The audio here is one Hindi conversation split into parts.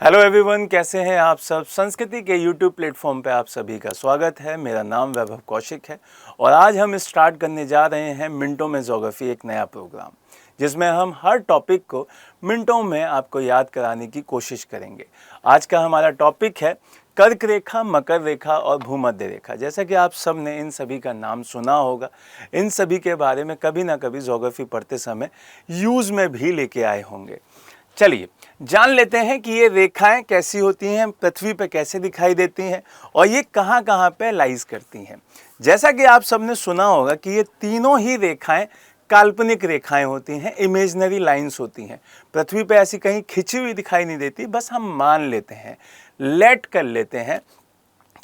हेलो एवरीवन, कैसे हैं आप सब। संस्कृति के यूट्यूब प्लेटफॉर्म पे आप सभी का स्वागत है। मेरा नाम वैभव कौशिक है और आज हम स्टार्ट करने जा रहे हैं मिनटों में ज्योग्राफी, एक नया प्रोग्राम जिसमें हम हर टॉपिक को मिनटों में आपको याद कराने की कोशिश करेंगे। आज का हमारा टॉपिक है कर्क रेखा, मकर रेखा और भूमध्य रेखा। जैसा कि आप सब ने इन सभी का नाम सुना होगा, इन सभी के बारे में कभी ना कभी ज्योग्राफी पढ़ते समय यूज़ में भी लेके आए होंगे। चलिए जान लेते हैं कि ये रेखाएं कैसी होती हैं, पृथ्वी पे कैसे दिखाई देती हैं और ये कहाँ कहाँ पे लाइज करती हैं। जैसा कि आप सबने सुना होगा कि ये तीनों ही रेखाएं काल्पनिक रेखाएं होती हैं, इमेजिनरी लाइंस होती हैं। पृथ्वी पे ऐसी कहीं खिंची हुई दिखाई नहीं देती, बस हम मान लेते हैं, लेट कर लेते हैं।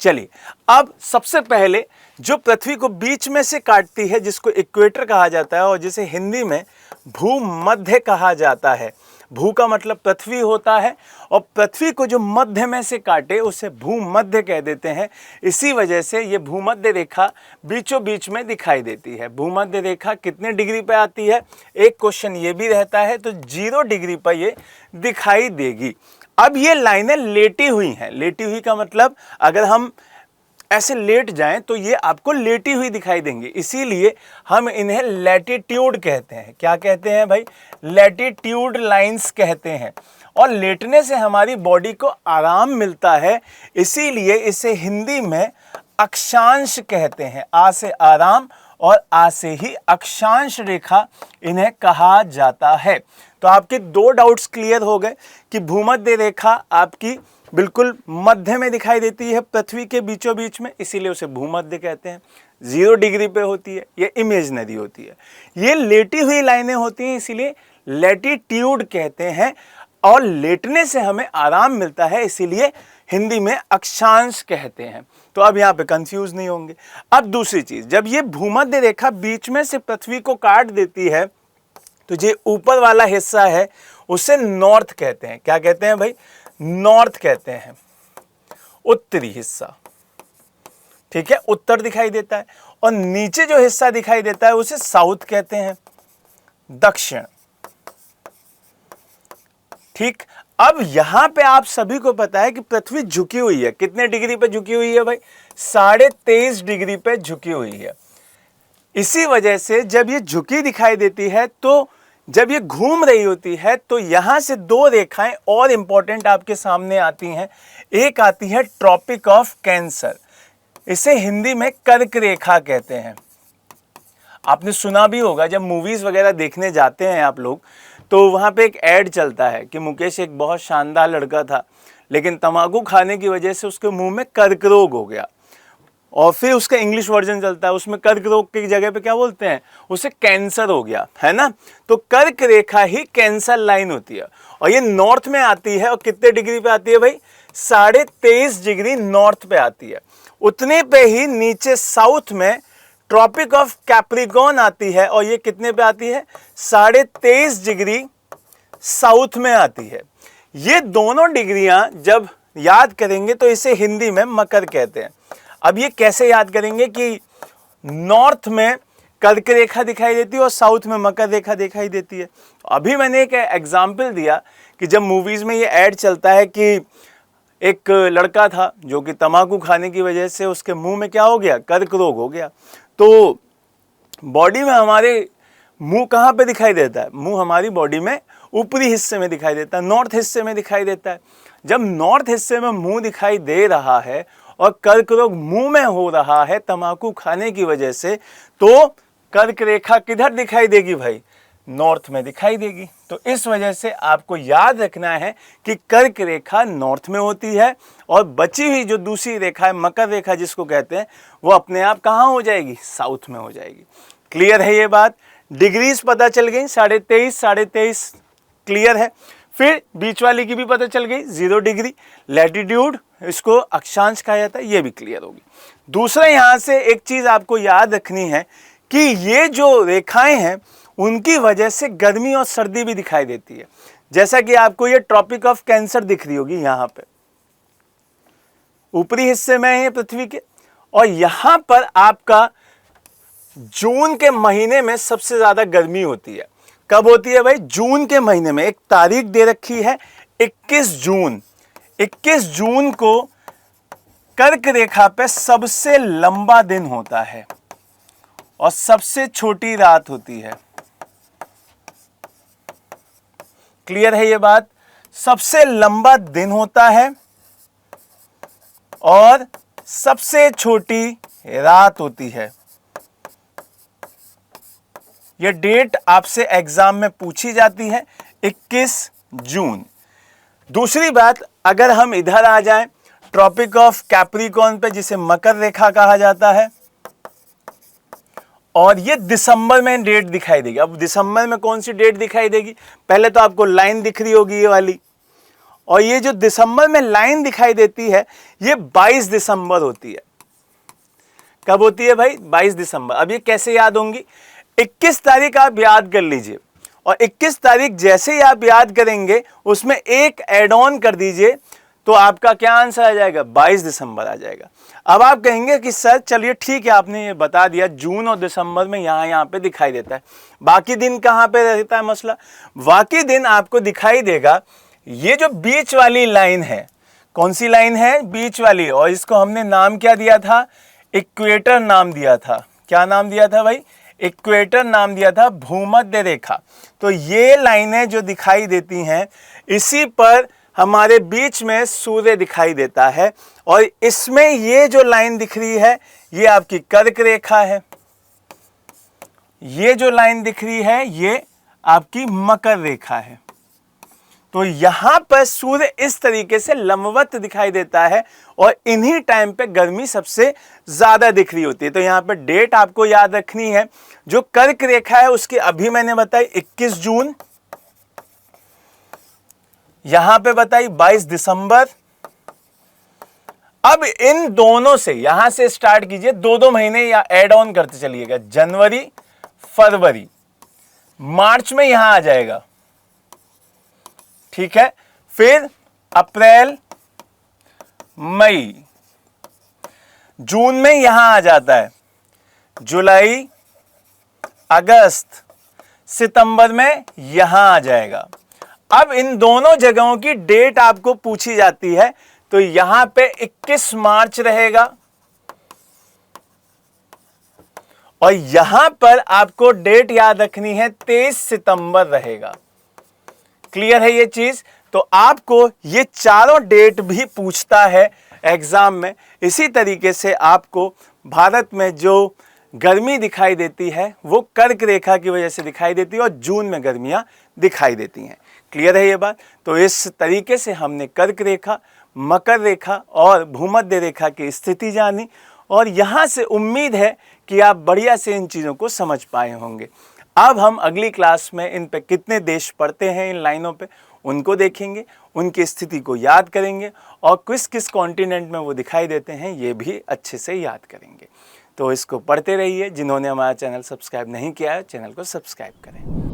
चलिए अब सबसे पहले जो पृथ्वी को बीच में से काटती है, जिसको इक्वेटर कहा जाता है और जिसे हिंदी में भूमध्य कहा जाता है। भू का मतलब पृथ्वी होता है और पृथ्वी को जो मध्य में से काटे उसे भूमध्य कह देते हैं। इसी वजह से ये भूमध्य रेखा बीचों बीच में दिखाई देती है। भूमध्य रेखा कितने डिग्री पे आती है, एक क्वेश्चन ये भी रहता है, तो 0 डिग्री पर ये दिखाई देगी। अब ये लाइनें लेटी हुई हैं। लेटी हुई का मतलब अगर हम ऐसे लेट जाएं तो ये आपको लेटी हुई दिखाई देंगी, इसीलिए हम इन्हें लैटिट्यूड कहते हैं। क्या कहते हैं भाई? लैटिट्यूड लाइंस कहते हैं। और लेटने से हमारी बॉडी को आराम मिलता है, इसीलिए इसे हिंदी में अक्षांश कहते हैं। आ से आराम और आ से ही अक्षांश रेखा इन्हें कहा जाता है। तो आपके 2 डाउट्स क्लियर हो गए कि भूमध्य रेखा आपकी बिल्कुल मध्य में दिखाई देती है, पृथ्वी के बीचों बीच में, इसीलिए उसे भूमध्य कहते हैं। 0 डिग्री पे होती है, ये इमेजिनरी होती है। ये लेटी हुई लाइनें होती हैं, इसीलिए लैटिट्यूड कहते हैं। और लेटने से हमें आराम मिलता है, इसीलिए हिंदी में अक्षांश कहते हैं। तो अब यहाँ पे कंफ्यूज नहीं होंगे। अब दूसरी चीज, जब ये भूमध्य रेखा बीच में से पृथ्वी को काट देती है तो जो ऊपर वाला हिस्सा है उसे नॉर्थ कहते हैं। क्या कहते हैं भाई? नॉर्थ कहते हैं, उत्तरी हिस्सा। ठीक है, उत्तर दिखाई देता है। और नीचे जो हिस्सा दिखाई देता है उसे साउथ कहते हैं, दक्षिण। ठीक, अब यहां पे आप सभी को पता है कि पृथ्वी झुकी हुई है। कितने डिग्री पे झुकी हुई है भाई? 23.5 डिग्री पे झुकी हुई है। इसी वजह से जब ये झुकी दिखाई देती है, तो जब ये घूम रही होती है तो यहां से 2 रेखाएं और इंपॉर्टेंट आपके सामने आती हैं। एक आती है ट्रॉपिक ऑफ कैंसर, इसे हिंदी में कर्क रेखा कहते हैं। आपने सुना भी होगा, जब मूवीज वगैरह देखने जाते हैं आप लोग, तो वहां पे एक ऐड चलता है कि मुकेश एक बहुत शानदार लड़का था, लेकिन तंबाकू खाने की वजह से उसके मुंह में कर्क रोग हो गया। और फिर उसका इंग्लिश वर्जन चलता है, उसमें कर्क रोग की जगह पे क्या बोलते हैं, उसे कैंसर हो गया, है ना। तो कर्क रेखा ही कैंसर लाइन होती है और ये नॉर्थ में आती है। और कितने डिग्री पे आती है भाई? 23.5 डिग्री नॉर्थ पे आती है। उतने पे ही नीचे साउथ में ट्रॉपिक ऑफ कैप्रिकॉर्न आती है और ये कितने पे आती है? 23.5 डिग्री साउथ में आती है। ये दोनों डिग्रियां जब याद करेंगे तो इसे हिंदी में मकर कहते हैं। अब ये कैसे याद करेंगे कि नॉर्थ में कर्क रेखा दिखाई देती है और साउथ में मकर रेखा दिखाई देती है। अभी मैंने एक एग्जाम्पल दिया कि जब मूवीज में ये ऐड चलता है कि एक लड़का था जो कि तंबाकू खाने की वजह से उसके मुंह में क्या हो गया? कर्क रोग हो गया। तो बॉडी में हमारे मुंह कहाँ पे दिखाई देता है? मुंह हमारी बॉडी में ऊपरी हिस्से में दिखाई देता है, नॉर्थ हिस्से में दिखाई देता है। जब नॉर्थ हिस्से में मुंह दिखाई दे रहा है और कर्क रोग मुंह में हो रहा है तंबाकू खाने की वजह से, तो कर्क रेखा किधर दिखाई देगी भाई? नॉर्थ में दिखाई देगी। तो इस वजह से आपको याद रखना है कि कर्क रेखा नॉर्थ में होती है और बची हुई जो दूसरी रेखा है, मकर रेखा जिसको कहते हैं, वो अपने आप कहाँ हो जाएगी? साउथ में हो जाएगी। क्लियर है ये बात? डिग्रीज पता चल गई, 23.5 क्लियर है। फिर बीच वाली की भी पता चल गई, 0 डिग्री लैटिट्यूड, इसको अक्षांश कहा जाता है, ये भी क्लियर होगी। दूसरा यहां से एक चीज आपको याद रखनी है कि ये जो रेखाएं हैं उनकी वजह से गर्मी और सर्दी भी दिखाई देती है। जैसा कि आपको ये ट्रॉपिक ऑफ कैंसर दिख रही होगी, यहां पे ऊपरी हिस्से में है पृथ्वी के, और यहां पर आपका जून के महीने में सबसे ज्यादा गर्मी होती है। कब होती है भाई? जून के महीने में। एक तारीख दे रखी है 21 जून, 21 जून को कर्क रेखा पे सबसे लंबा दिन होता है और सबसे छोटी रात होती है। क्लियर है ये बात? सबसे लंबा दिन होता है और सबसे छोटी रात होती है। यह डेट आपसे एग्जाम में पूछी जाती है, 21 जून। दूसरी बात, अगर हम इधर आ जाएं ट्रॉपिक ऑफ कैप्रिकॉर्न पे, जिसे मकर रेखा कहा जाता है, और ये दिसंबर में डेट दिखाई देगी। अब दिसंबर में कौन सी डेट दिखाई देगी? पहले तो आपको लाइन दिख रही होगी ये वाली, और ये जो दिसंबर में लाइन दिखाई देती है ये 22 दिसंबर होती है। कब होती है भाई? 22 दिसंबर। अब ये कैसे याद होंगी? 21 तारीख आप याद कर लीजिए, और 21 तारीख जैसे ही आप याद करेंगे उसमें एक एड ऑन कर दीजिए, तो आपका क्या आंसर आ जाएगा? 22 दिसंबर आ जाएगा। अब आप कहेंगे कि सर चलिए ठीक है, आपने ये बता दिया जून और दिसंबर में यहाँ पे दिखाई देता है, बाकी दिन कहाँ पे रहता है मसला? बाकी दिन आपको दिखाई देगा ये जो बीच वाली लाइन है। कौन सी लाइन है? बीच वाली। और इसको हमने नाम क्या दिया था? इक्वेटर नाम दिया था। क्या नाम दिया था भाई? इक्वेटर नाम दिया था, भूमध्य रेखा। तो ये लाइनें जो दिखाई देती हैं, इसी पर हमारे बीच में सूर्य दिखाई देता है, और इसमें ये जो लाइन दिख रही है ये आपकी कर्क रेखा है। ये जो लाइन दिख रही है ये आपकी मकर रेखा है। तो यहां पर सूर्य इस तरीके से लंबवत दिखाई देता है, और इन्हीं टाइम पे गर्मी सबसे ज्यादा दिख रही होती है। तो यहां पे डेट आपको याद रखनी है। जो कर्क रेखा है उसकी अभी मैंने बताई 21 जून, यहां पे बताई 22 दिसंबर। अब इन दोनों से, यहां से स्टार्ट कीजिए, 2-2 महीने या एड ऑन करते चलिएगा। जनवरी, फरवरी, मार्च में यहां आ जाएगा, ठीक है। फिर अप्रैल, मई, जून में यहां आ जाता है, जुलाई, अगस्त, सितंबर में यहां आ जाएगा। अब इन दोनों जगहों की डेट आपको पूछी जाती है, तो यहां पे 21 मार्च रहेगा, और यहां पर आपको डेट याद रखनी है 23 सितंबर रहेगा। क्लियर है ये चीज? तो आपको ये चारों डेट भी पूछता है एग्जाम में। इसी तरीके से आपको भारत में जो गर्मी दिखाई देती है वो कर्क रेखा की वजह से दिखाई देती है, और जून में गर्मियां दिखाई देती हैं। क्लियर है ये बात? तो इस तरीके से हमने कर्क रेखा, मकर रेखा और भूमध्य रेखा की स्थिति जानी, और यहाँ से उम्मीद है कि आप बढ़िया से इन चीज़ों को समझ पाए होंगे। अब हम अगली क्लास में इन पे कितने देश पड़ते हैं इन लाइनों पे, उनको देखेंगे, उनकी स्थिति को याद करेंगे, और किस किस कॉन्टिनेंट में वो दिखाई देते हैं ये भी अच्छे से याद करेंगे। तो इसको पढ़ते रहिए। जिन्होंने हमारा चैनल सब्सक्राइब नहीं किया है, चैनल को सब्सक्राइब करें।